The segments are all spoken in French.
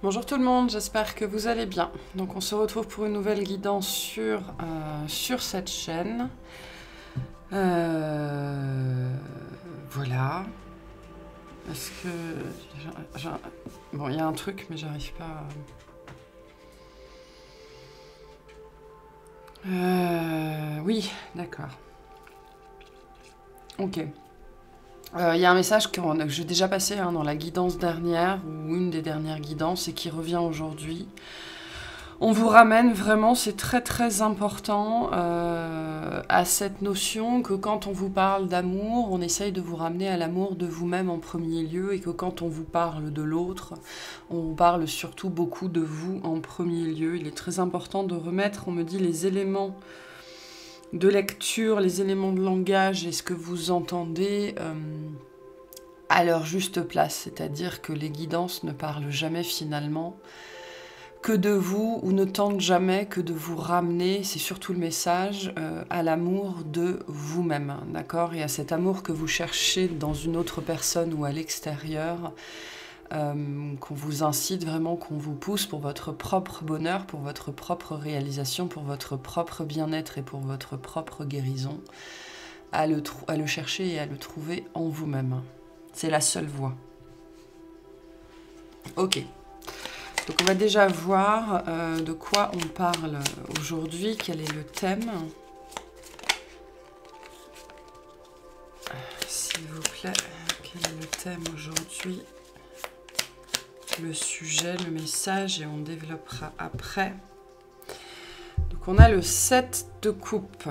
Bonjour tout le monde, j'espère que vous allez bien. Donc on se retrouve pour une nouvelle guidance sur cette chaîne. Voilà. Est-ce que... Bon, il y a un truc, mais j'arrive pas à... Oui, d'accord. Ok. Il y a un message que j'ai déjà passé dans la guidance dernière, ou une des dernières guidances, et qui revient aujourd'hui. On vous ramène vraiment, c'est très très important, à cette notion que quand on vous parle d'amour, on essaye de vous ramener à l'amour de vous-même en premier lieu, et que quand on vous parle de l'autre, on parle surtout beaucoup de vous en premier lieu. Il est très important de remettre, on me dit, les éléments de lecture, les éléments de langage et ce que vous entendez à leur juste place. C'est-à-dire que les guidances ne parlent jamais finalement que de vous ou ne tentent jamais que de vous ramener, c'est surtout le message, à l'amour de vous-même, d'accord? Et à cet amour que vous cherchez dans une autre personne ou à l'extérieur, qu'on vous incite vraiment, qu'on vous pousse pour votre propre bonheur, pour votre propre réalisation, pour votre propre bien-être et pour votre propre guérison, à le chercher et à le trouver en vous-même. C'est la seule voie. Ok. Donc on va déjà voir de quoi on parle aujourd'hui, quel est le thème. S'il vous plaît, quel est le thème aujourd'hui? Le sujet, le message, et on développera après. Donc on a le 7 de coupe.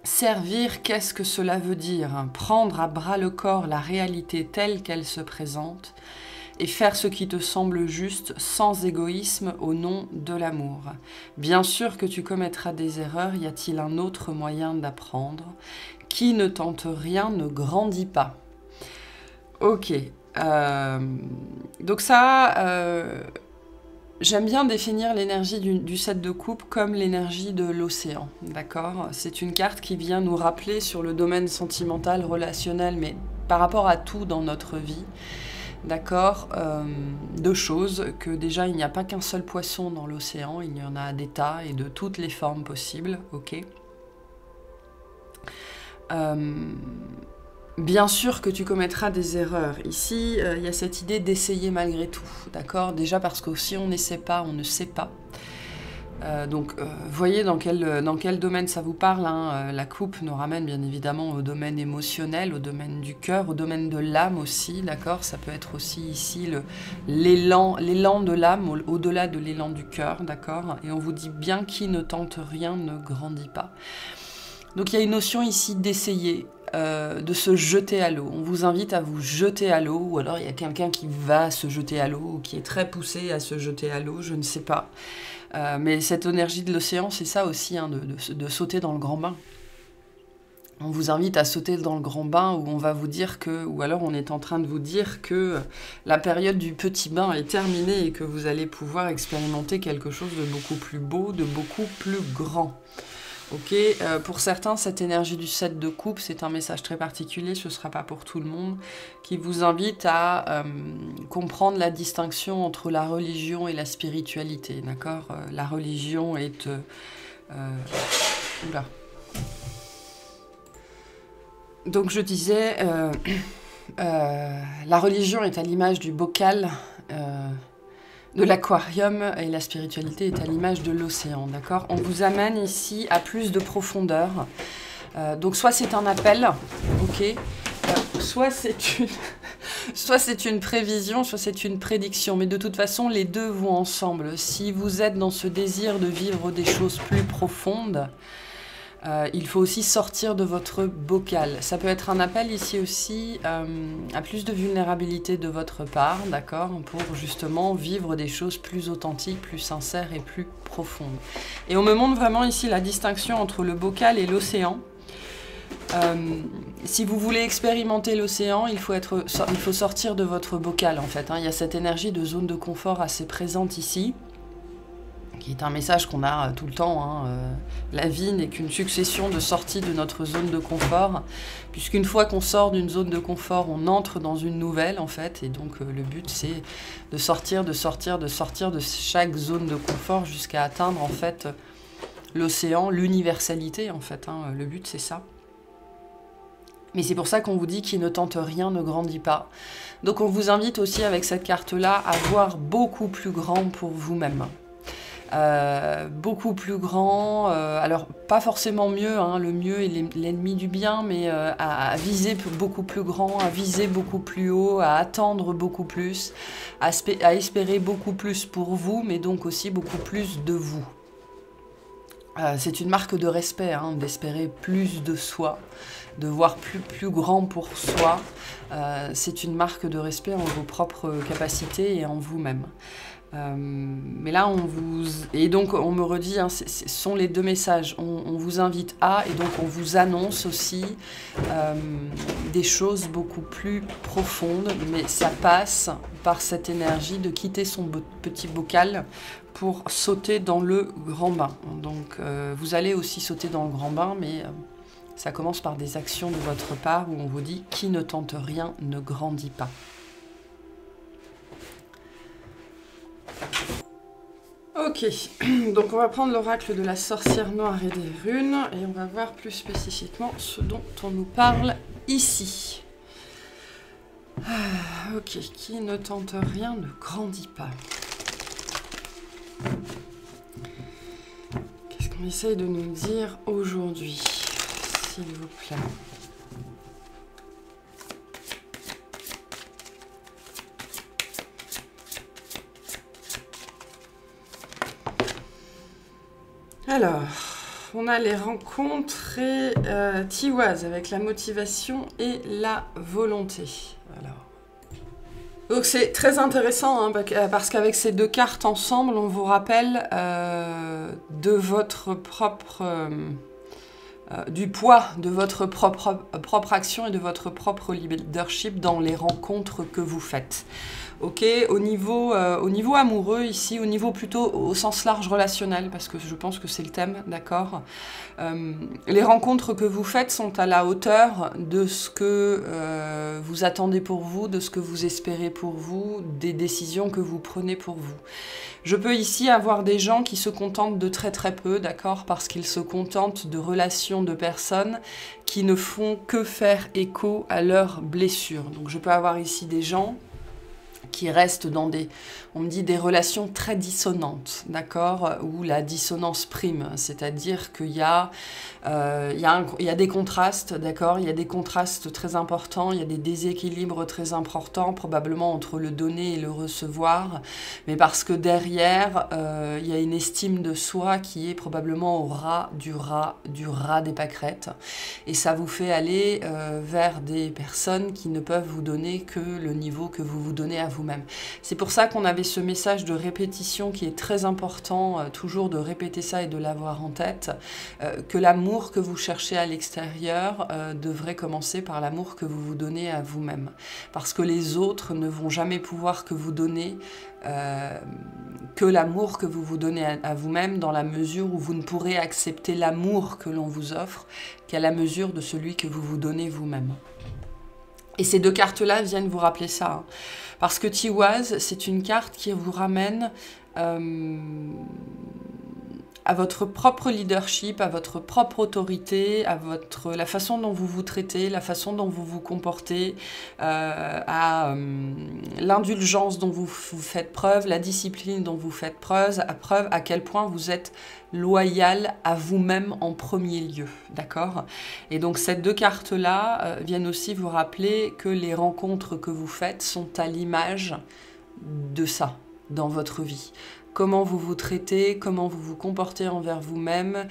Servir, qu'est-ce que cela veut dire? Prendre à bras le corps la réalité telle qu'elle se présente et faire ce qui te semble juste sans égoïsme au nom de l'amour. Bien sûr que tu commettras des erreurs, y a-t-il un autre moyen d'apprendre? Qui ne tente rien ne grandit pas. Ok. Donc ça, j'aime bien définir l'énergie du 7 de coupe comme l'énergie de l'océan, d'accord? C'est une carte qui vient nous rappeler sur le domaine sentimental, relationnel, mais par rapport à tout dans notre vie, d'accord? Deux choses, que déjà il n'y a pas qu'un seul poisson dans l'océan, il y en a des tas et de toutes les formes possibles, ok? Bien sûr que tu commettras des erreurs. Ici, il y a cette idée d'essayer malgré tout, d'accord? Déjà parce que si on n'essaie pas, on ne sait pas. Donc, voyez dans quel domaine ça vous parle, hein. La coupe nous ramène bien évidemment au domaine émotionnel, au domaine du cœur, au domaine de l'âme aussi, d'accord? Ça peut être aussi ici l'élan de l'âme, au-delà de l'élan du cœur, d'accord? Et on vous dit bien qui ne tente rien ne grandit pas. Donc il y a une notion ici d'essayer, de se jeter à l'eau. On vous invite à vous jeter à l'eau, ou alors il y a quelqu'un qui va se jeter à l'eau, ou qui est très poussé à se jeter à l'eau, je ne sais pas. Mais cette énergie de l'océan, c'est ça aussi, hein, de sauter dans le grand bain. On vous invite à sauter dans le grand bain où on va vous dire que, ou alors on est en train de vous dire que la période du petit bain est terminée et que vous allez pouvoir expérimenter quelque chose de beaucoup plus beau, de beaucoup plus grand. Ok, pour certains, cette énergie du 7 de coupe, c'est un message très particulier, ce ne sera pas pour tout le monde, qui vous invite à comprendre la distinction entre la religion et la spiritualité, d'accord? La religion est... Oula. Donc je disais, la religion est à l'image du bocal, de l'aquarium, et la spiritualité est à l'image de l'océan, d'accord? On vous amène ici à plus de profondeur. Donc soit c'est un appel, ok, soit c'est une prévision, soit c'est une prédiction, mais de toute façon les deux vont ensemble. Si vous êtes dans ce désir de vivre des choses plus profondes, il faut aussi sortir de votre bocal. Ça peut être un appel ici aussi à plus de vulnérabilité de votre part, d'accord, pour justement vivre des choses plus authentiques, plus sincères et plus profondes. Et on me montre vraiment ici la distinction entre le bocal et l'océan. Si vous voulez expérimenter l'océan, il faut sortir de votre bocal en fait, hein. Il y a cette énergie de zone de confort assez présente ici, qui est un message qu'on a tout le temps, hein. La vie n'est qu'une succession de sorties de notre zone de confort, puisqu'une fois qu'on sort d'une zone de confort, on entre dans une nouvelle, en fait, et donc le but, c'est de sortir de chaque zone de confort jusqu'à atteindre, en fait, l'océan, l'universalité, en fait, hein. Le but, c'est ça. Mais c'est pour ça qu'on vous dit qui ne tente rien ne grandit pas. Donc on vous invite aussi avec cette carte-là à voir beaucoup plus grand pour vous-même. Beaucoup plus grand, alors pas forcément mieux, hein, le mieux est l'ennemi du bien, mais à viser beaucoup plus grand, à viser beaucoup plus haut, à attendre beaucoup plus, à espérer beaucoup plus pour vous, mais donc aussi beaucoup plus de vous. C'est une marque de respect, hein, d'espérer plus de soi, de voir plus grand pour soi. C'est une marque de respect en vos propres capacités et en vous-même. Mais là, et donc on me redit, hein, ce sont les deux messages. On vous invite à, et donc on vous annonce aussi des choses beaucoup plus profondes, mais ça passe par cette énergie de quitter son petit bocal pour sauter dans le grand bain. Donc vous allez aussi sauter dans le grand bain, mais ça commence par des actions de votre part où on vous dit « qui ne tente rien ne grandit pas ». Ok, donc on va prendre l'oracle de la sorcière noire et des runes, et on va voir plus spécifiquement ce dont on nous parle ici. Ok, qui ne tente rien ne grandit pas. Qu'est-ce qu'on essaye de nous dire aujourd'hui, s'il vous plaît? Alors, on a les rencontres et Tiwaz avec la motivation et la volonté. Alors. Donc c'est très intéressant, hein, parce qu'avec ces deux cartes ensemble, on vous rappelle de votre propre... du poids de votre propre action et de votre propre leadership dans les rencontres que vous faites. Ok, au niveau amoureux ici, au niveau plutôt au sens large relationnel, parce que je pense que c'est le thème, d'accord. Les rencontres que vous faites sont à la hauteur de ce que vous attendez pour vous, de ce que vous espérez pour vous, des décisions que vous prenez pour vous. Je peux ici avoir des gens qui se contentent de très très peu, d'accord, parce qu'ils se contentent de relations de personnes qui ne font que faire écho à leurs blessures. Donc je peux avoir ici des gens qui restent dans des, on me dit, des relations très dissonantes, d'accord, où la dissonance prime, c'est-à-dire qu'il y a, il y a des contrastes, d'accord, il y a des contrastes très importants, il y a des déséquilibres très importants, probablement entre le donner et le recevoir, mais parce que derrière, il y a une estime de soi qui est probablement au ras du ras des pâquerettes, et ça vous fait aller vers des personnes qui ne peuvent vous donner que le niveau que vous vous donnez à vous-même. C'est pour ça qu'on avait ce message de répétition qui est très important, toujours de répéter ça et de l'avoir en tête, que l'amour que vous cherchez à l'extérieur devrait commencer par l'amour que vous vous donnez à vous-même. Parce que les autres ne vont jamais pouvoir que vous donner que l'amour que vous vous donnez à vous-même, dans la mesure où vous ne pourrez accepter l'amour que l'on vous offre qu'à la mesure de celui que vous vous donnez vous-même. Et ces deux cartes-là viennent vous rappeler ça, hein. Parce que Tiwaz, c'est une carte qui vous ramène à votre propre leadership, à votre propre autorité, à la façon dont vous vous traitez, la façon dont vous vous comportez, à l'indulgence dont vous faites preuve, la discipline dont vous faites preuve, à quel point vous êtes loyal à vous-même en premier lieu, d'accord? Et donc ces deux cartes-là viennent aussi vous rappeler que les rencontres que vous faites sont à l'image de ça dans votre vie. Comment vous vous traitez, comment vous vous comportez envers vous-même,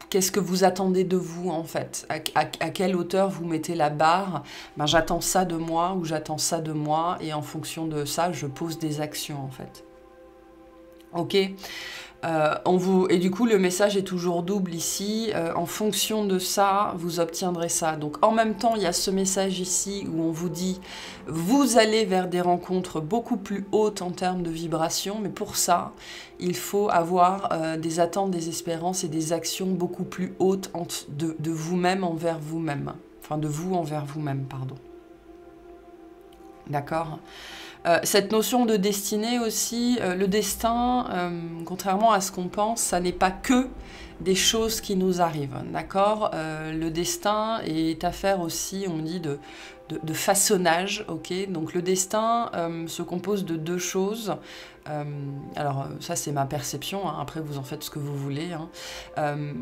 qu'est-ce que vous attendez de vous en fait, à quelle hauteur vous mettez la barre, ben, j'attends ça de moi ou j'attends ça de moi et en fonction de ça, je pose des actions en fait. Ok, Et du coup, le message est toujours double ici. En fonction de ça, vous obtiendrez ça. Donc, en même temps, il y a ce message ici où on vous dit vous allez vers des rencontres beaucoup plus hautes en termes de vibration. Mais pour ça, il faut avoir des attentes, des espérances et des actions beaucoup plus hautes de vous-même envers vous-même. Enfin, de vous envers vous-même, pardon. D'accord ? Cette notion de destinée aussi, le destin, contrairement à ce qu'on pense, ça n'est pas que des choses qui nous arrivent, d'accord ? Le destin est affaire aussi, on dit, de façonnage, ok ? Donc le destin se compose de deux choses. Alors ça c'est ma perception, hein, après vous en faites ce que vous voulez. Hein.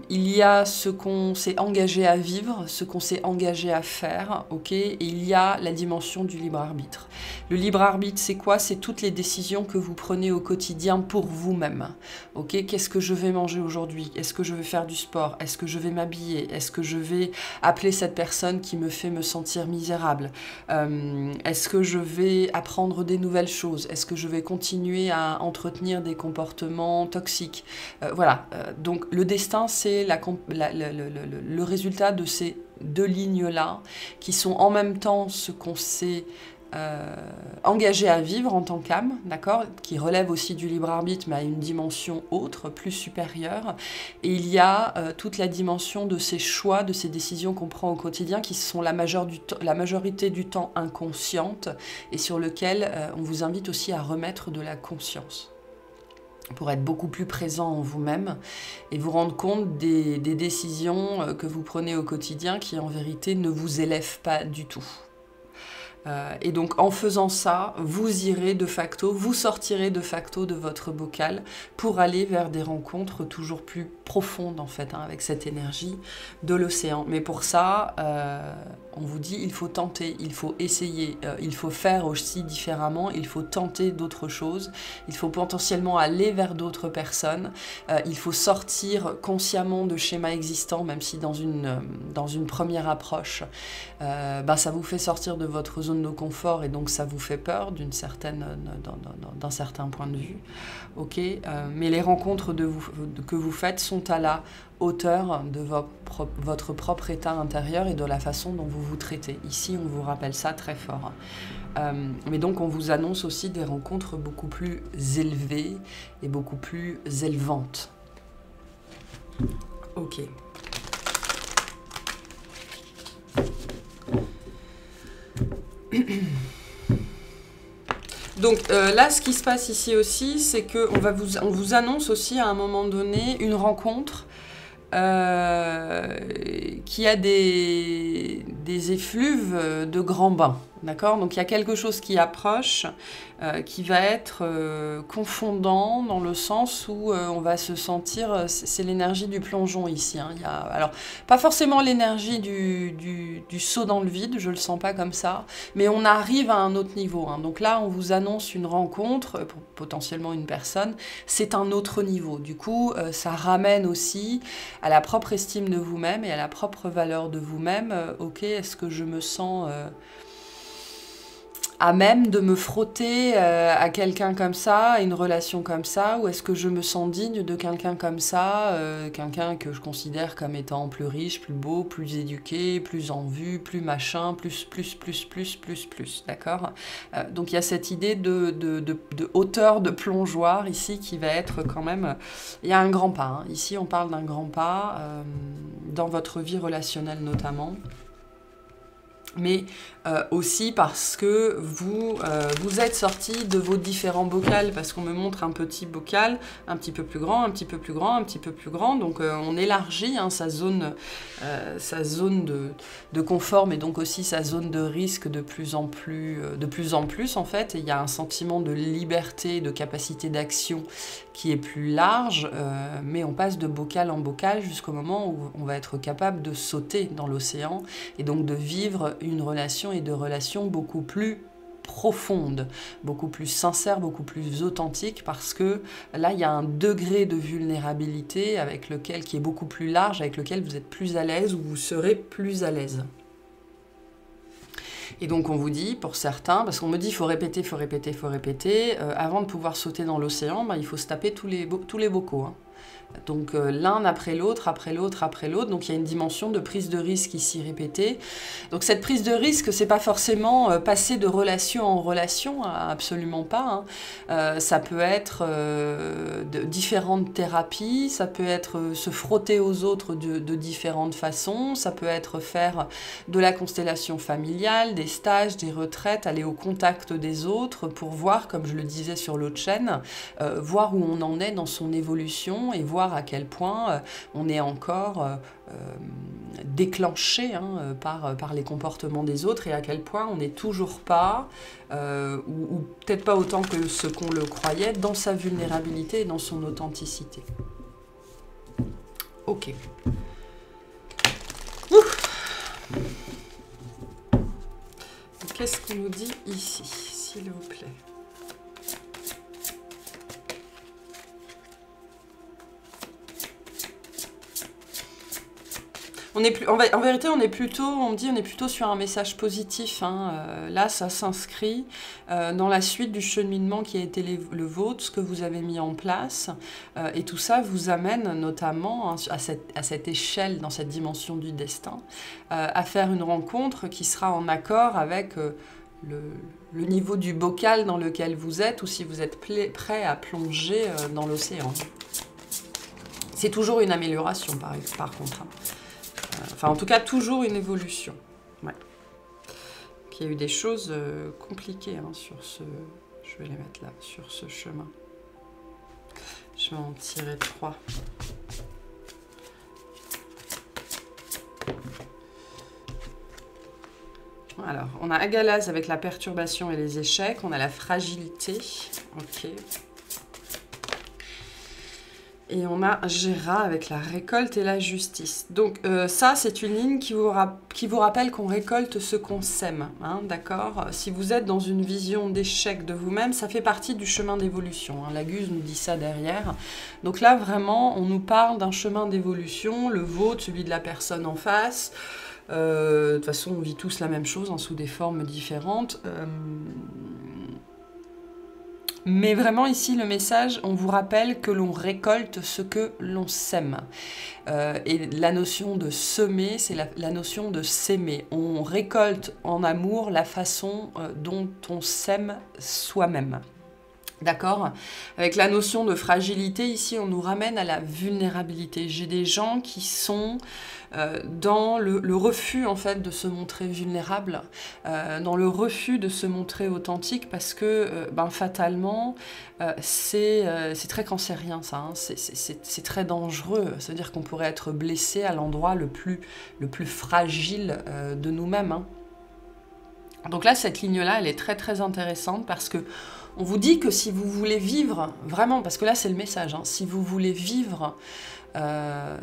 Il y a ce qu'on s'est engagé à vivre, ce qu'on s'est engagé à faire, ok ? Et il y a la dimension du libre arbitre. Le libre arbitre c'est quoi ? C'est toutes les décisions que vous prenez au quotidien pour vous-même. Ok ? Qu'est-ce que je vais manger aujourd'hui ? Est-ce que je vais faire du sport ? Est-ce que je vais m'habiller ? Est-ce que je vais appeler cette personne qui me fait me sentir misérable ? Est-ce que je vais apprendre des nouvelles choses ? Est-ce que je vais continuer à entretenir des comportements toxiques ? Voilà, donc le destin, c'est le résultat de ces deux lignes-là, qui sont en même temps ce qu'on s'est engagé à vivre en tant qu'âme, d'accord, qui relève aussi du libre arbitre, mais à une dimension autre, plus supérieure. Et il y a toute la dimension de ces choix, de ces décisions qu'on prend au quotidien, qui sont la majorité du temps inconscientes, et sur lesquelles on vous invite aussi à remettre de la conscience, pour être beaucoup plus présent en vous-même et vous rendre compte des décisions que vous prenez au quotidien qui en vérité ne vous élèvent pas du tout. Et donc en faisant ça, vous irez de facto, vous sortirez de facto de votre bocal pour aller vers des rencontres toujours plus profondes en fait, hein, avec cette énergie de l'océan. Mais pour ça, on vous dit il faut tenter, il faut essayer, il faut faire aussi différemment, il faut tenter d'autres choses, il faut potentiellement aller vers d'autres personnes, il faut sortir consciemment de schémas existants, même si dans une première approche, ça vous fait sortir de votre zone de confort et donc ça vous fait peur d'un certain point de vue. Ok, mais les rencontres que vous faites sont à la hauteur de votre propre état intérieur et de la façon dont vous vous traitez. Ici, on vous rappelle ça très fort. Mais donc, on vous annonce aussi des rencontres beaucoup plus élevées et beaucoup plus élevantes. Ok. Donc là, ce qui se passe ici aussi, c'est qu'on vous annonce aussi à un moment donné une rencontre qui a des effluves de grands bains. D'accord ? Donc il y a quelque chose qui approche, qui va être confondant dans le sens où on va se sentir, c'est l'énergie du plongeon ici. Hein. Alors, pas forcément l'énergie du saut dans le vide, je le sens pas comme ça, mais on arrive à un autre niveau. Hein. Donc là, on vous annonce une rencontre, pour potentiellement une personne, c'est un autre niveau. Du coup, ça ramène aussi à la propre estime de vous-même et à la propre valeur de vous-même. Ok, est-ce que je me sens à même de me frotter à quelqu'un comme ça, à une relation comme ça, ou est-ce que je me sens digne de quelqu'un comme ça, quelqu'un que je considère comme étant plus riche, plus beau, plus éduqué, plus en vue, plus machin, plus, d'accord ? Donc il y a cette idée de hauteur de plongeoir ici qui va être quand même... Il y a un grand pas, hein. Ici on parle d'un grand pas, dans votre vie relationnelle notamment. Mais aussi parce que vous êtes sorti de vos différents bocals, parce qu'on me montre un petit bocal, un petit peu plus grand, un petit peu plus grand, un petit peu plus grand, donc on élargit hein, sa zone de confort, mais donc aussi sa zone de risque de plus en plus en fait, et il y a un sentiment de liberté, de capacité d'action qui est plus large, mais on passe de bocal en bocal jusqu'au moment où on va être capable de sauter dans l'océan, et donc de vivre une relation et de relations beaucoup plus profondes, beaucoup plus sincères, beaucoup plus authentiques, parce que là, il y a un degré de vulnérabilité qui est beaucoup plus large, avec lequel vous êtes plus à l'aise ou vous serez plus à l'aise. Et donc on vous dit, pour certains, parce qu'on me dit il faut répéter, il faut répéter, il faut répéter, avant de pouvoir sauter dans l'océan, ben, il faut se taper tous les bocaux. Hein. Donc l'un après l'autre, après l'autre, après l'autre. Donc il y a une dimension de prise de risque ici répétée. Donc cette prise de risque, c'est pas forcément passer de relation en relation, absolument pas. Hein. Ça peut être de différentes thérapies, ça peut être se frotter aux autres de différentes façons, ça peut être faire de la constellation familiale, des stages, des retraites, aller au contact des autres pour voir, comme je le disais sur l'autre chaîne, voir où on en est dans son évolution et voir à quel point on est encore déclenché hein, par les comportements des autres et à quel point on n'est toujours pas, ou peut-être pas autant que ce qu'on le croyait, dans sa vulnérabilité et dans son authenticité. Ok. Qu'est-ce qu'on nous dit ici, s'il vous plaît ? En vérité, on me dit on est plutôt sur un message positif. Hein. Là, ça s'inscrit dans la suite du cheminement qui a été le vôtre, ce que vous avez mis en place. Et tout ça vous amène notamment hein, à cette échelle, dans cette dimension du destin, à faire une rencontre qui sera en accord avec le niveau du bocal dans lequel vous êtes, ou si vous êtes prêt à plonger dans l'océan. C'est toujours une amélioration, par contre. Hein. Enfin, en tout cas, toujours une évolution. Ouais. Il y a eu des choses compliquées hein, sur ce... Je vais les mettre là, sur ce chemin. Je vais en tirer 3. Alors, on a Agalaz avec la perturbation et les échecs. On a la fragilité. Ok. Et on a Gera avec la récolte et la justice. Donc ça, c'est une ligne qui vous rappelle qu'on récolte ce qu'on sème. Hein, d'accord ? Si vous êtes dans une vision d'échec de vous-même, ça fait partie du chemin d'évolution. Hein, la Guse nous dit ça derrière. Donc là, vraiment, on nous parle d'un chemin d'évolution, le vôtre, celui de la personne en face. De toute façon, on vit tous la même chose, hein, sous des formes différentes. Mais vraiment ici, le message, on vous rappelle que l'on récolte ce que l'on sème. Et la notion de semer, c'est la notion de s'aimer. On récolte en amour la façon dont on s'aime soi-même. D'accord ? Avec la notion de fragilité, ici, on nous ramène à la vulnérabilité. J'ai des gens qui sont dans le refus, en fait, de se montrer vulnérable, dans le refus de se montrer authentique, parce que, fatalement, c'est très cancérien, ça. Hein. C'est très dangereux. Ça veut dire qu'on pourrait être blessé à l'endroit le plus fragile de nous-mêmes. Hein. Donc là, cette ligne-là, elle est très, très intéressante, parce que on vous dit que si vous voulez vivre, vraiment, parce que là c'est le message, hein, si vous voulez vivre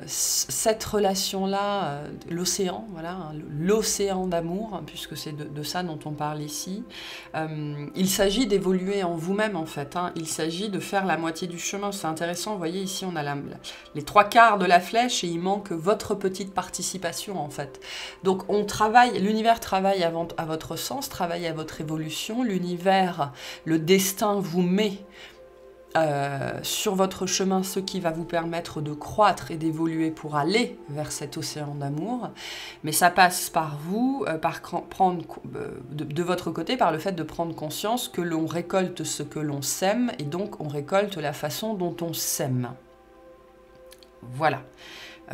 cette relation-là, l'océan, voilà, hein, l'océan d'amour, hein, puisque c'est de ça dont on parle ici, il s'agit d'évoluer en vous-même en fait, hein, il s'agit de faire la moitié du chemin. C'est intéressant, vous voyez ici on a les 3/4 de la flèche et il manque votre petite participation en fait. Donc on travaille, l'univers travaille à votre sens, travaille à votre évolution, l'univers, le destin vous met sur votre chemin ce qui va vous permettre de croître et d'évoluer pour aller vers cet océan d'amour, mais ça passe par vous, de votre côté, par le fait de prendre conscience que l'on récolte ce que l'on sème, et donc on récolte la façon dont on sème. Voilà,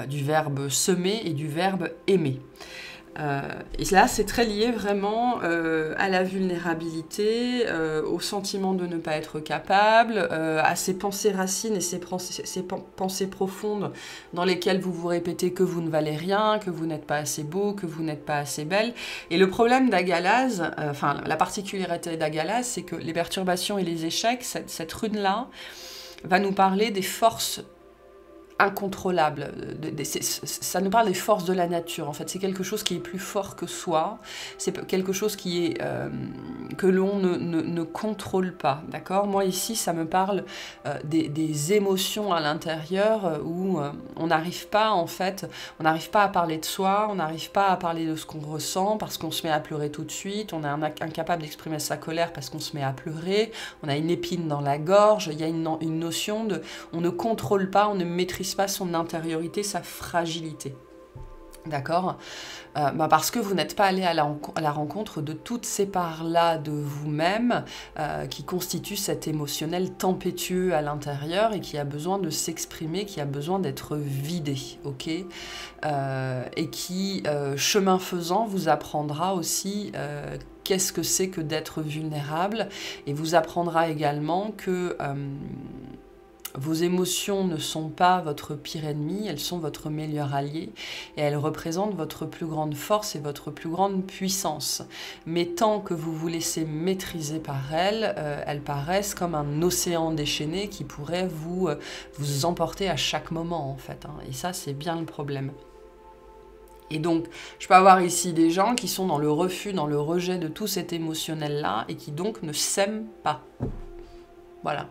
du verbe semer et du verbe aimer. Et là, c'est très lié vraiment à la vulnérabilité, au sentiment de ne pas être capable, à ces pensées racines et ces pensées profondes dans lesquelles vous vous répétez que vous ne valez rien, que vous n'êtes pas assez beau, que vous n'êtes pas assez belle. Et le problème d'Agalaz, la particularité d'Agalaz, c'est que les perturbations et les échecs, cette rune-là, va nous parler des forces incontrôlable. Ça nous parle des forces de la nature, en fait. C'est quelque chose qui est plus fort que soi. C'est quelque chose qui est, que l'on ne contrôle pas, d'accord? Moi ici, ça me parle des émotions à l'intérieur où on n'arrive pas en fait, on n'arrive pas à parler de soi, on n'arrive pas à parler de ce qu'on ressent parce qu'on se met à pleurer tout de suite, on est incapable d'exprimer sa colère parce qu'on se met à pleurer, on a une épine dans la gorge, il y a une notion de, on ne contrôle pas, on ne maîtrise pas son intériorité, sa fragilité. D'accord, parce que vous n'êtes pas allé à la rencontre de toutes ces parts-là de vous-même qui constituent cet émotionnel tempétueux à l'intérieur et qui a besoin de s'exprimer, qui a besoin d'être vidé, ok, et qui, chemin faisant, vous apprendra aussi qu'est-ce que c'est que d'être vulnérable et vous apprendra également que vos émotions ne sont pas votre pire ennemi, elles sont votre meilleur allié et elles représentent votre plus grande force et votre plus grande puissance. Mais tant que vous vous laissez maîtriser par elles, elles paraissent comme un océan déchaîné qui pourrait vous emporter à chaque moment en fait. Hein. Et ça, c'est bien le problème. Et donc, je peux avoir ici des gens qui sont dans le refus, dans le rejet de tout cet émotionnel-là et qui donc ne s'aiment pas. Voilà.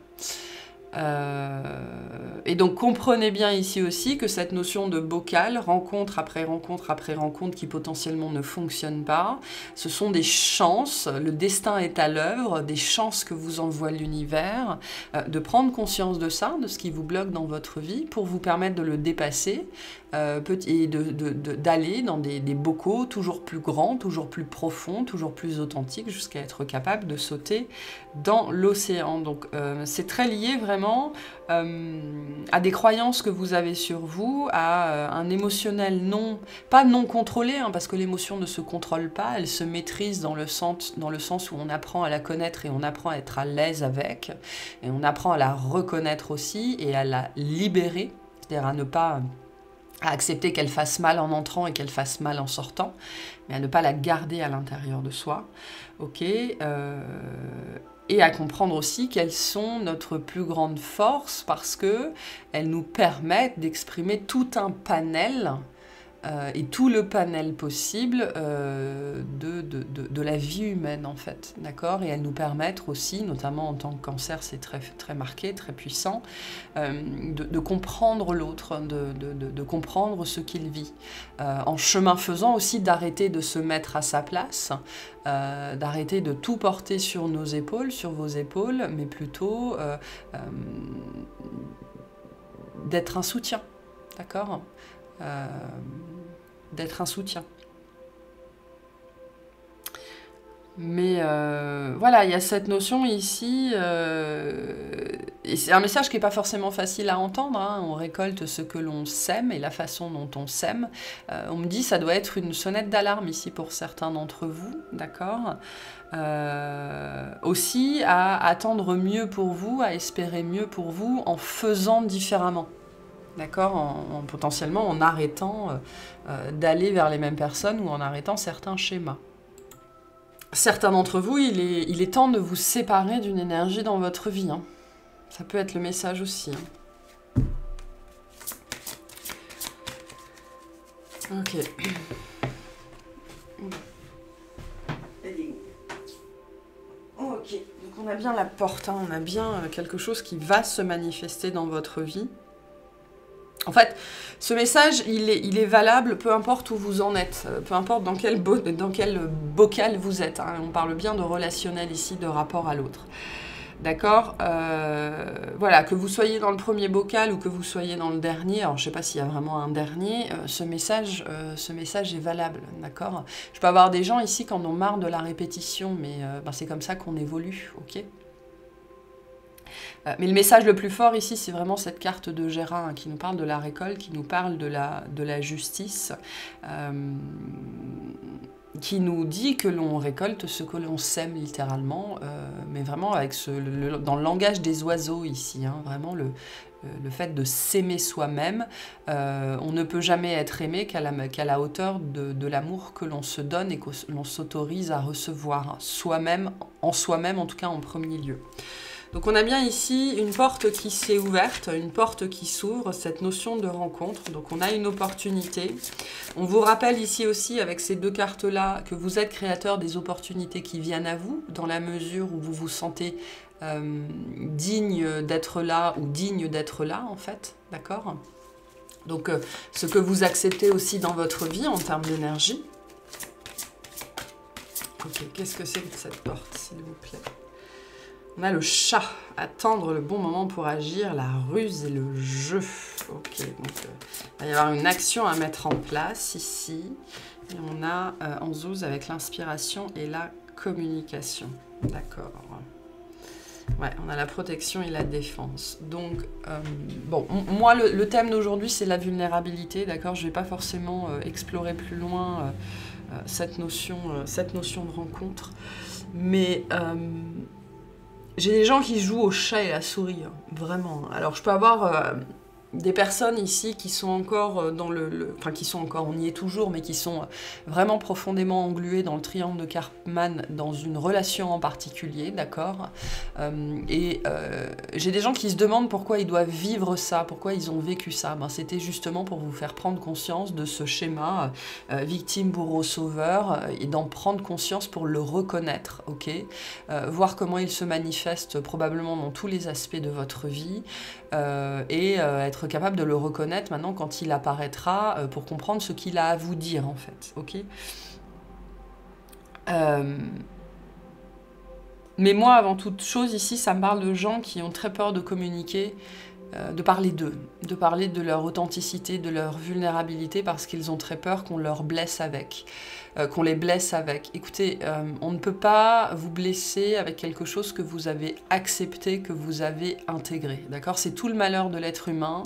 Et donc comprenez bien ici aussi que cette notion de bocal, rencontre après rencontre après rencontre qui potentiellement ne fonctionne pas, ce sont des chances, le destin est à l'œuvre, des chances que vous envoie l'univers, de prendre conscience de ça, de ce qui vous bloque dans votre vie pour vous permettre de le dépasser et d'aller dans des bocaux toujours plus grands, toujours plus profonds, toujours plus authentiques jusqu'à être capable de sauter dans l'océan. Donc c'est très lié vraiment à des croyances que vous avez sur vous, à un émotionnel pas non contrôlé, hein, parce que l'émotion ne se contrôle pas, elle se maîtrise dans le sens où on apprend à la connaître et on apprend à être à l'aise avec, et on apprend à la reconnaître aussi et à la libérer, c'est-à-dire à ne pas à accepter qu'elle fasse mal en entrant et qu'elle fasse mal en sortant, mais à ne pas la garder à l'intérieur de soi, ok, et à comprendre aussi qu'elles sont notre plus grande force parce qu'elles nous permettent d'exprimer tout un panel et tout le panel possible de la vie humaine en fait, d'accord? Et elles nous permettent aussi, notamment en tant que cancer, c'est très, très marqué, très puissant, de comprendre l'autre, de comprendre ce qu'il vit. En chemin faisant aussi d'arrêter de se mettre à sa place, d'arrêter de tout porter sur nos épaules, sur vos épaules, mais plutôt d'être un soutien, d'accord? D'être un soutien. Mais voilà, il y a cette notion ici, et c'est un message qui n'est pas forcément facile à entendre, hein, on récolte ce que l'on sème et la façon dont on sème. On me dit que ça doit être une sonnette d'alarme ici pour certains d'entre vous, d'accord, aussi à attendre mieux pour vous, à espérer mieux pour vous en faisant différemment. D'accord, potentiellement en arrêtant d'aller vers les mêmes personnes ou en arrêtant certains schémas. Certains d'entre vous, il est temps de vous séparer d'une énergie dans votre vie. Hein. Ça peut être le message aussi. Hein. Ok. Ok, donc on a bien la porte, hein. On a bien quelque chose qui va se manifester dans votre vie. En fait, ce message, il est valable peu importe où vous en êtes, peu importe dans quel bocal vous êtes. Hein. On parle bien de relationnel ici, de rapport à l'autre. D'accord, voilà, que vous soyez dans le premier bocal ou que vous soyez dans le dernier, alors je ne sais pas s'il y a vraiment un dernier, ce message est valable, d'accord. Je peux avoir des gens ici qui en ont marre de la répétition, mais c'est comme ça qu'on évolue, ok. Mais le message le plus fort ici, c'est vraiment cette carte de Géra hein, qui nous parle de la récolte, qui nous parle de la justice, qui nous dit que l'on récolte ce que l'on sème littéralement, mais vraiment avec dans le langage des oiseaux ici, hein, vraiment le fait de s'aimer soi-même. On ne peut jamais être aimé qu'à la hauteur de l'amour que l'on se donne et que l'on s'autorise à recevoir soi-même, en tout cas en premier lieu. Donc on a bien ici une porte qui s'est ouverte, une porte qui s'ouvre, cette notion de rencontre. Donc on a une opportunité. On vous rappelle ici aussi avec ces deux cartes-là que vous êtes créateur des opportunités qui viennent à vous, dans la mesure où vous vous sentez digne d'être là ou digne d'être là en fait, d'accord? Donc ce que vous acceptez aussi dans votre vie en termes d'énergie. Ok, qu'est-ce que c'est que cette porte, s'il vous plaît? On a le chat, attendre le bon moment pour agir, la ruse et le jeu. Ok, donc il va y avoir une action à mettre en place ici. Et on a en zouz avec l'inspiration et la communication. D'accord. Ouais, on a la protection et la défense. Donc, bon, moi, le thème d'aujourd'hui, c'est la vulnérabilité, d'accord? Je ne vais pas forcément explorer plus loin cette notion de rencontre. Mais j'ai des gens qui jouent au chat et la souris, hein, vraiment. Alors, je peux avoir des personnes ici qui sont encore dans enfin, qui sont encore, on y est toujours, mais qui sont vraiment profondément engluées dans le triangle de Karpman, dans une relation en particulier, d'accord? J'ai des gens qui se demandent pourquoi ils doivent vivre ça, pourquoi ils ont vécu ça. Ben, c'était justement pour vous faire prendre conscience de ce schéma victime, bourreau, sauveur, et d'en prendre conscience pour le reconnaître, ok? Voir comment il se manifeste probablement dans tous les aspects de votre vie, être capable de le reconnaître maintenant quand il apparaîtra pour comprendre ce qu'il a à vous dire en fait, ok? Mais moi, avant toute chose, ici, ça me parle de gens qui ont très peur de communiquer, de parler d'eux, de parler de leur authenticité, de leur vulnérabilité, parce qu'ils ont très peur qu'on leur blesse avec, qu'on les blesse avec. Écoutez, on ne peut pas vous blesser avec quelque chose que vous avez accepté, que vous avez intégré, d'accord? C'est tout le malheur de l'être humain.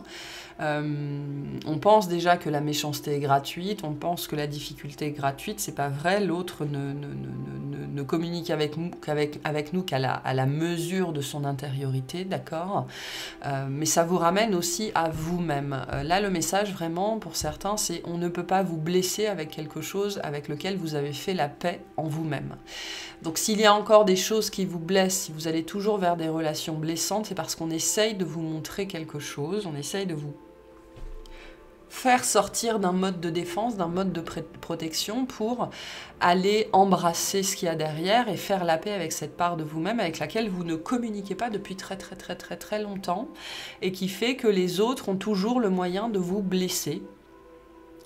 On pense déjà que la méchanceté est gratuite, on pense que la difficulté est gratuite, c'est pas vrai, l'autre ne communique avec nous qu'à la mesure de son intériorité, d'accord? Mais ça vous ramène aussi à vous-même. Là, le message vraiment pour certains, c'est on ne peut pas vous blesser avec quelque chose avec lequel vous avez fait la paix en vous-même. Donc s'il y a encore des choses qui vous blessent, si vous allez toujours vers des relations blessantes, c'est parce qu'on essaye de vous montrer quelque chose, on essaye de vous faire sortir d'un mode de défense, d'un mode de protection pour aller embrasser ce qu'il y a derrière et faire la paix avec cette part de vous-même avec laquelle vous ne communiquez pas depuis très longtemps et qui fait que les autres ont toujours le moyen de vous blesser.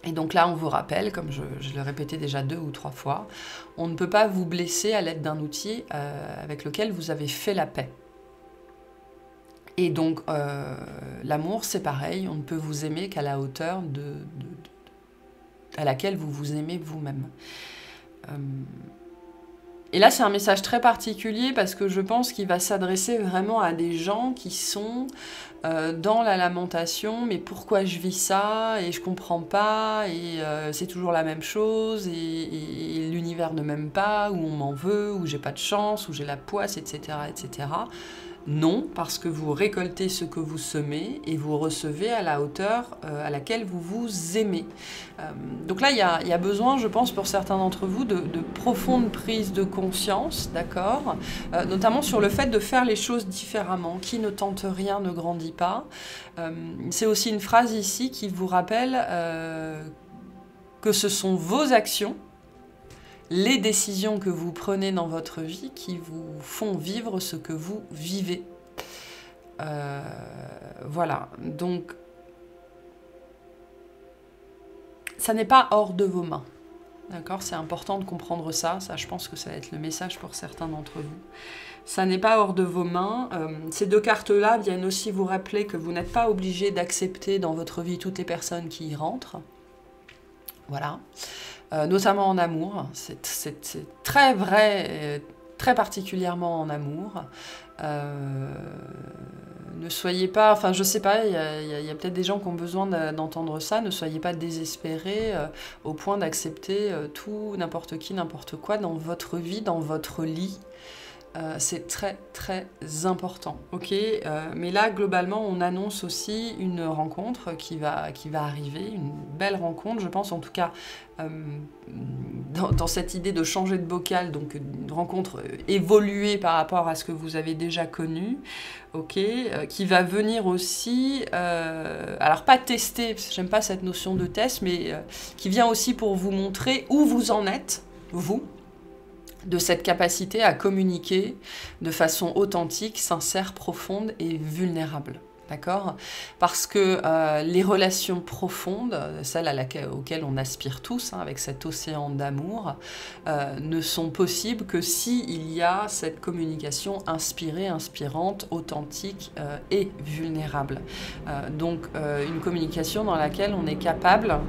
Et donc là, on vous rappelle, comme je l'ai répété déjà 2 ou 3 fois, on ne peut pas vous blesser à l'aide d'un outil avec lequel vous avez fait la paix. Et donc, l'amour, c'est pareil, on ne peut vous aimer qu'à la hauteur à laquelle vous vous aimez vous-même. Et là, c'est un message très particulier parce que je pense qu'il va s'adresser vraiment à des gens qui sont dans la lamentation, mais pourquoi je vis ça, et je comprends pas, et c'est toujours la même chose, et l'univers ne m'aime pas, ou on m'en veut, ou j'ai pas de chance, ou j'ai la poisse, etc., etc. Non, parce que vous récoltez ce que vous semez et vous recevez à la hauteur à laquelle vous vous aimez. Donc là, il y a besoin, je pense, pour certains d'entre vous, de profonde prise de conscience, d'accord, notamment sur le fait de faire les choses différemment. Qui ne tente rien ne grandit pas. C'est aussi une phrase ici qui vous rappelle que ce sont vos actions, les décisions que vous prenez dans votre vie qui vous font vivre ce que vous vivez. Voilà, donc ça n'est pas hors de vos mains. D'accord, c'est important de comprendre ça. Ça, je pense que ça va être le message pour certains d'entre vous. Ça n'est pas hors de vos mains. Ces 2 cartes-là viennent aussi vous rappeler que vous n'êtes pas obligé d'accepter dans votre vie toutes les personnes qui y rentrent. Voilà. Notamment en amour, c'est très vrai, très particulièrement en amour. Ne soyez pas, enfin je sais pas, il y a peut-être des gens qui ont besoin d'entendre ça, ne soyez pas désespérés au point d'accepter tout, n'importe qui, n'importe quoi dans votre vie, dans votre lit. c'est très très important, ok. Mais là, globalement, on annonce aussi une rencontre qui va arriver, une belle rencontre, je pense, en tout cas, dans cette idée de changer de bocal, donc une rencontre évoluée par rapport à ce que vous avez déjà connu, ok, qui va venir aussi, alors pas tester, parce que j'aime pas cette notion de test, mais qui vient aussi pour vous montrer où vous en êtes, vous, de cette capacité à communiquer de façon authentique, sincère, profonde et vulnérable. D'accord? Parce que les relations profondes, celles auxquelles on aspire tous, hein, avec cet océan d'amour, ne sont possibles que s'il y a cette communication inspirée, inspirante, authentique et vulnérable. Donc une communication dans laquelle on est capable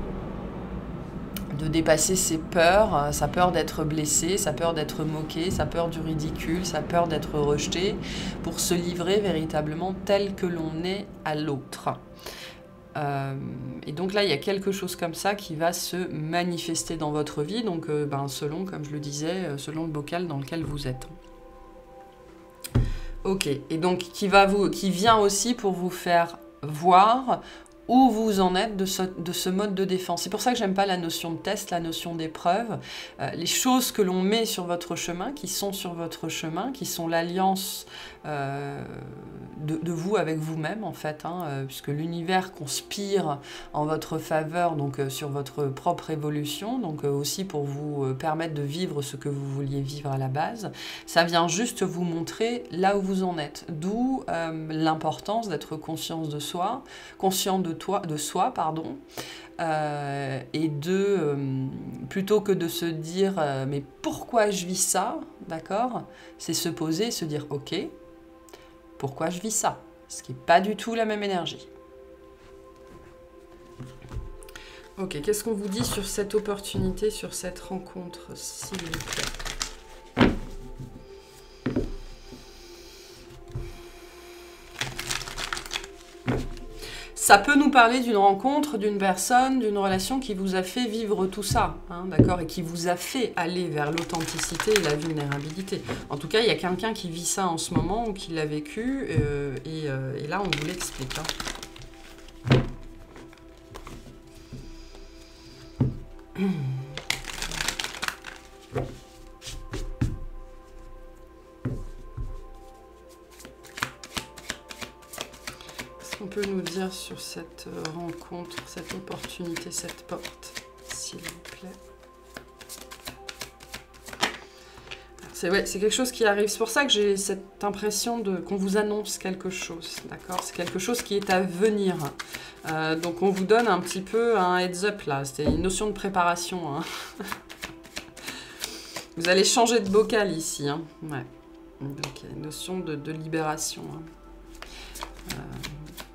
de dépasser ses peurs, sa peur d'être blessé, sa peur d'être moqué, sa peur du ridicule, sa peur d'être rejeté, pour se livrer véritablement tel que l'on est à l'autre. Et donc là, il y a quelque chose comme ça qui va se manifester dans votre vie, donc selon, comme je le disais, selon le bocal dans lequel vous êtes. Ok, et donc qui vient aussi pour vous faire voir où vous en êtes de ce mode de défense. C'est pour ça que j'aime pas la notion de test, la notion d'épreuve. Les choses que l'on met sur votre chemin, qui sont sur votre chemin, qui sont l'alliance de vous avec vous-même, en fait, hein, puisque l'univers conspire en votre faveur, donc sur votre propre évolution, donc aussi pour vous permettre de vivre ce que vous vouliez vivre à la base. Ça vient juste vous montrer là où vous en êtes. D'où l'importance d'être conscient de soi, et plutôt que de se dire mais pourquoi je vis ça, d'accord, c'est se poser et se dire ok, pourquoi je vis ça, ce qui n'est pas du tout la même énergie. Ok, qu'est-ce qu'on vous dit sur cette opportunité, sur cette rencontre, s'il vous plaît? Ça peut nous parler d'une rencontre, d'une personne, d'une relation qui vous a fait vivre tout ça, hein, d'accord, et qui vous a fait aller vers l'authenticité et la vulnérabilité. En tout cas, il y a quelqu'un qui vit ça en ce moment ou qui l'a vécu, et là, on vous l'explique. Hein. Qu'est-ce qu'on peut nous dire sur cette rencontre, cette opportunité, cette porte, s'il vous plaît? C'est quelque chose qui arrive. C'est pour ça que j'ai cette impression qu'on vous annonce quelque chose, d'accord? C'est quelque chose qui est à venir. Donc on vous donne un petit peu un heads up là. C'est une notion de préparation. Hein. Vous allez changer de bocal ici. Hein. Ouais. Donc il y a une notion de libération. Hein.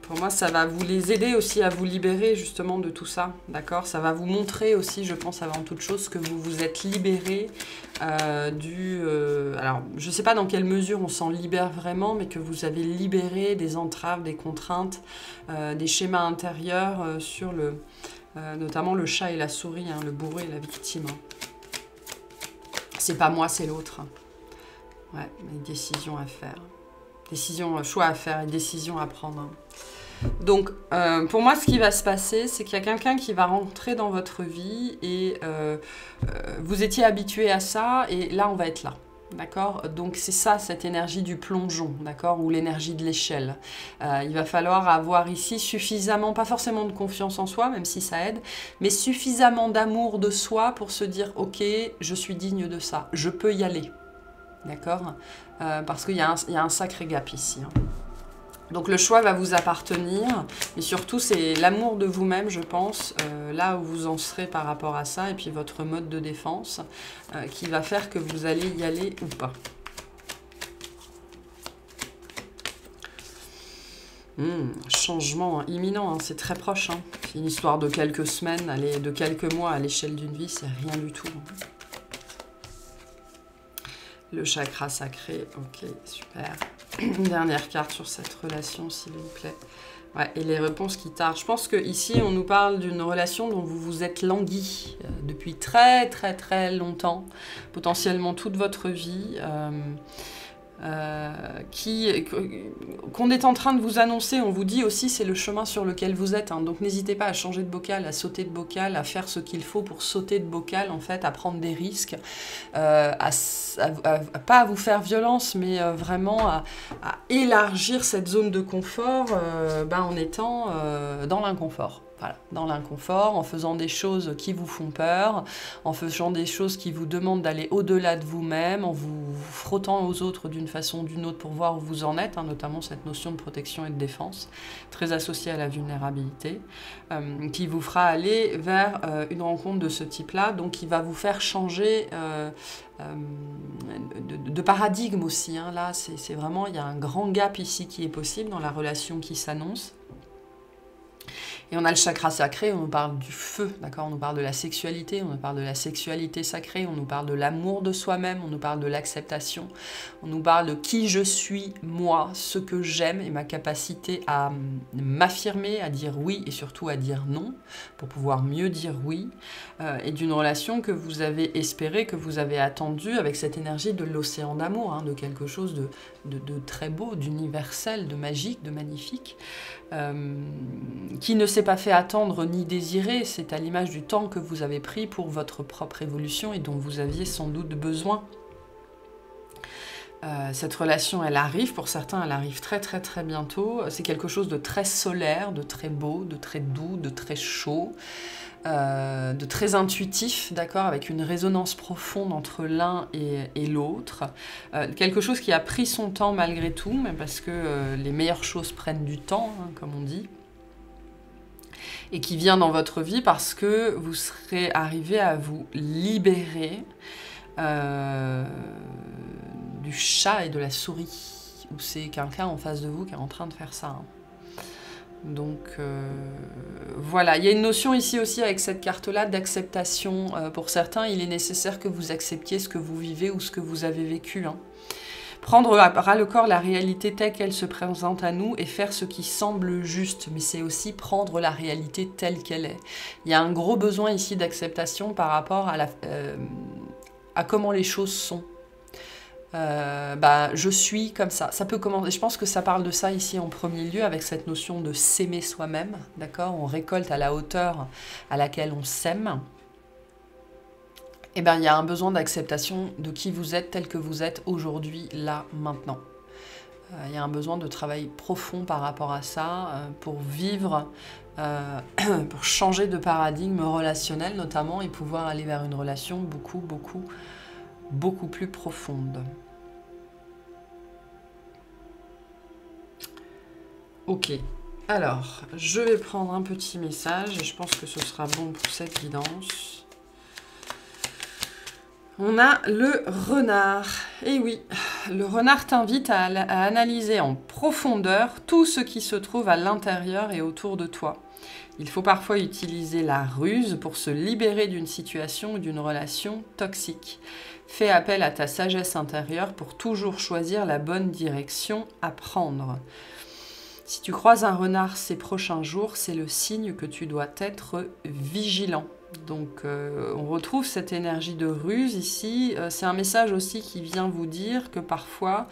Pour moi, ça va vous les aider aussi à vous libérer justement de tout ça, d'accord? Ça va vous montrer aussi, je pense, avant toute chose, que vous vous êtes libéré alors, je ne sais pas dans quelle mesure on s'en libère vraiment, mais que vous avez libéré des entraves, des contraintes, des schémas intérieurs sur notamment le chat et la souris, hein, le bourreau et la victime. Hein. C'est pas moi, c'est l'autre. Ouais, mais décisions à faire. Choix à faire et décisions à prendre. Hein. Donc, pour moi, ce qui va se passer, c'est qu'il y a quelqu'un qui va rentrer dans votre vie et vous étiez habitué à ça et là, on va être là. D'accord? Donc, c'est ça, cette énergie du plongeon, d'accord? Ou l'énergie de l'échelle. Il va falloir avoir ici suffisamment, pas forcément de confiance en soi, même si ça aide, mais suffisamment d'amour de soi pour se dire, ok, je suis digne de ça, je peux y aller. D'accord? Parce qu'il y a un sacré gap ici. Hein. Donc le choix va vous appartenir, mais surtout c'est l'amour de vous-même, je pense, là où vous en serez par rapport à ça, et puis votre mode de défense, qui va faire que vous allez y aller ou pas. Changement hein, imminent, hein, c'est très proche. Hein. C'est une histoire de quelques semaines, de quelques mois à l'échelle d'une vie, c'est rien du tout. Hein. Le chakra sacré, ok, super. Une dernière carte sur cette relation, s'il vous plaît. Ouais, et les réponses qui tardent. Je pense qu'ici, on nous parle d'une relation dont vous vous êtes langui depuis très très très longtemps, potentiellement toute votre vie. qu'on est en train de vous annoncer. On vous dit aussi c'est le chemin sur lequel vous êtes, hein. Donc n'hésitez pas à changer de bocal, à sauter de bocal, à faire ce qu'il faut pour sauter de bocal, en fait, à prendre des risques, pas à vous faire violence, mais vraiment à élargir cette zone de confort en étant dans l'inconfort. Voilà, dans l'inconfort, en faisant des choses qui vous font peur, en faisant des choses qui vous demandent d'aller au-delà de vous-même, en vous frottant aux autres d'une façon ou d'une autre pour voir où vous en êtes, hein, notamment cette notion de protection et de défense, très associée à la vulnérabilité, qui vous fera aller vers une rencontre de ce type-là, donc qui va vous faire changer de paradigme aussi. Hein. Là, c'est vraiment, il y a un grand gap ici qui est possible dans la relation qui s'annonce. Et on a le chakra sacré, on nous parle du feu, d'accord? On nous parle de la sexualité, on nous parle de la sexualité sacrée, on nous parle de l'amour de soi-même, on nous parle de l'acceptation, on nous parle de qui je suis, moi, ce que j'aime et ma capacité à m'affirmer, à dire oui et surtout à dire non, pour pouvoir mieux dire oui, et d'une relation que vous avez espérée, que vous avez attendue avec cette énergie de l'océan d'amour, hein, de quelque chose de très beau, d'universel, de magique, de magnifique, qui ne s'est pas fait attendre ni désirer. C'est à l'image du temps que vous avez pris pour votre propre évolution et dont vous aviez sans doute besoin. Cette relation, elle arrive, pour certains, elle arrive très très très bientôt. C'est quelque chose de très solaire, de très beau, de très doux, de très chaud, de très intuitif, d'accord, avec une résonance profonde entre l'un et l'autre. Quelque chose qui a pris son temps malgré tout, mais parce que les meilleures choses prennent du temps, hein, comme on dit. Et qui vient dans votre vie parce que vous serez arrivé à vous libérer du chat et de la souris, ou c'est quelqu'un en face de vous qui est en train de faire ça. Hein. Donc voilà, il y a une notion ici aussi avec cette carte-là d'acceptation. Pour certains, il est nécessaire que vous acceptiez ce que vous vivez ou ce que vous avez vécu. Hein. Prendre à bras le corps la réalité telle qu'elle se présente à nous et faire ce qui semble juste, mais c'est aussi prendre la réalité telle qu'elle est. Il y a un gros besoin ici d'acceptation par rapport à comment les choses sont. Je suis comme ça. Ça peut commencer. Je pense que ça parle de ça ici en premier lieu avec cette notion de s'aimer soi-même, d'accord? On récolte à la hauteur à laquelle on s'aime. Eh bien, il y a un besoin d'acceptation de qui vous êtes tel que vous êtes aujourd'hui, là, maintenant. Il y a un besoin de travail profond par rapport à ça, pour vivre, pour changer de paradigme relationnel notamment, et pouvoir aller vers une relation beaucoup plus profonde. Ok, alors, je vais prendre un petit message, et je pense que ce sera bon pour cette guidance. On a le renard. Et oui, le renard t'invite à analyser en profondeur tout ce qui se trouve à l'intérieur et autour de toi. Il faut parfois utiliser la ruse pour se libérer d'une situation ou d'une relation toxique. Fais appel à ta sagesse intérieure pour toujours choisir la bonne direction à prendre. Si tu croises un renard ces prochains jours, c'est le signe que tu dois être vigilant. Donc on retrouve cette énergie de ruse ici. C'est un message aussi qui vient vous dire que parfois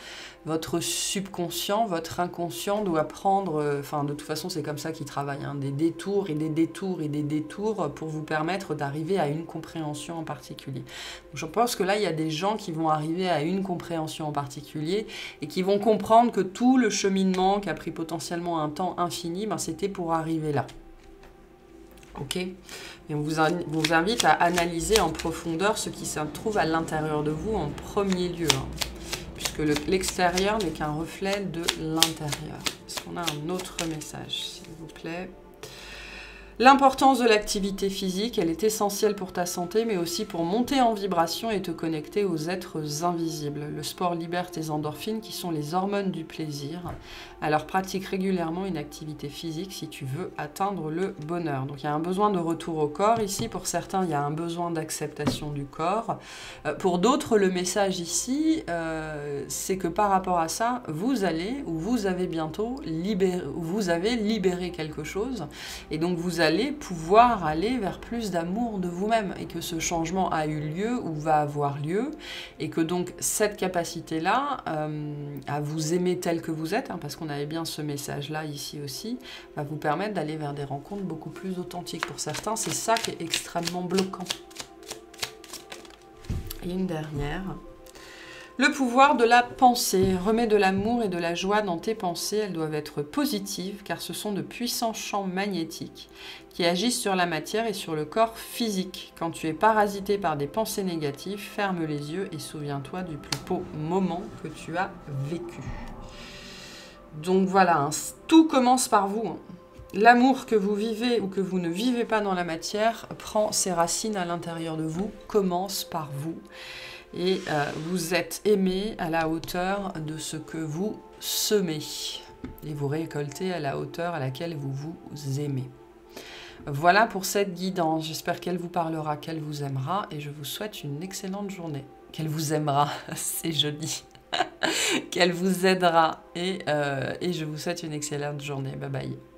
votre subconscient, votre inconscient doit prendre, de toute façon c'est comme ça qu'il travaille, hein, des détours et des détours et des détours pour vous permettre d'arriver à une compréhension en particulier. Donc, je pense que là il y a des gens qui vont arriver à une compréhension en particulier et qui vont comprendre que tout le cheminement qui a pris potentiellement un temps infini, c'était pour arriver là. Ok, et on vous invite à analyser en profondeur ce qui se trouve à l'intérieur de vous en premier lieu, hein, puisque l'extérieur n'est qu'un reflet de l'intérieur. Est-ce qu'on a un autre message, s'il vous plaît? L'importance de l'activité physique, elle est essentielle pour ta santé, mais aussi pour monter en vibration et te connecter aux êtres invisibles. Le sport libère tes endorphines, qui sont les hormones du plaisir. Alors pratique régulièrement une activité physique si tu veux atteindre le bonheur. Donc il y a un besoin de retour au corps ici. Pour certains, il y a un besoin d'acceptation du corps. Pour d'autres, le message ici, c'est que par rapport à ça, vous allez, ou vous avez bientôt libéré quelque chose. Et donc vous allez allez pouvoir aller vers plus d'amour de vous-même et que ce changement a eu lieu ou va avoir lieu et que donc cette capacité-là à vous aimer tel que vous êtes, hein, parce qu'on avait bien ce message-là ici aussi, va vous permettre d'aller vers des rencontres beaucoup plus authentiques. Pour certains, c'est ça qui est extrêmement bloquant. Et une dernière. Le pouvoir de la pensée. Remets de l'amour et de la joie dans tes pensées. Elles doivent être positives car ce sont de puissants champs magnétiques qui agissent sur la matière et sur le corps physique. Quand tu es parasité par des pensées négatives, ferme les yeux et souviens-toi du plus beau moment que tu as vécu. Donc voilà, hein, tout commence par vous. Hein. L'amour que vous vivez ou que vous ne vivez pas dans la matière prend ses racines à l'intérieur de vous, commence par vous. Et vous êtes aimé à la hauteur de ce que vous semez. Et vous récoltez à la hauteur à laquelle vous vous aimez. Voilà pour cette guidance. J'espère qu'elle vous parlera, qu'elle vous aimera. Et je vous souhaite une excellente journée. Qu'elle vous aimera, c'est joli. Qu'elle vous aidera. Et je vous souhaite une excellente journée. Bye bye.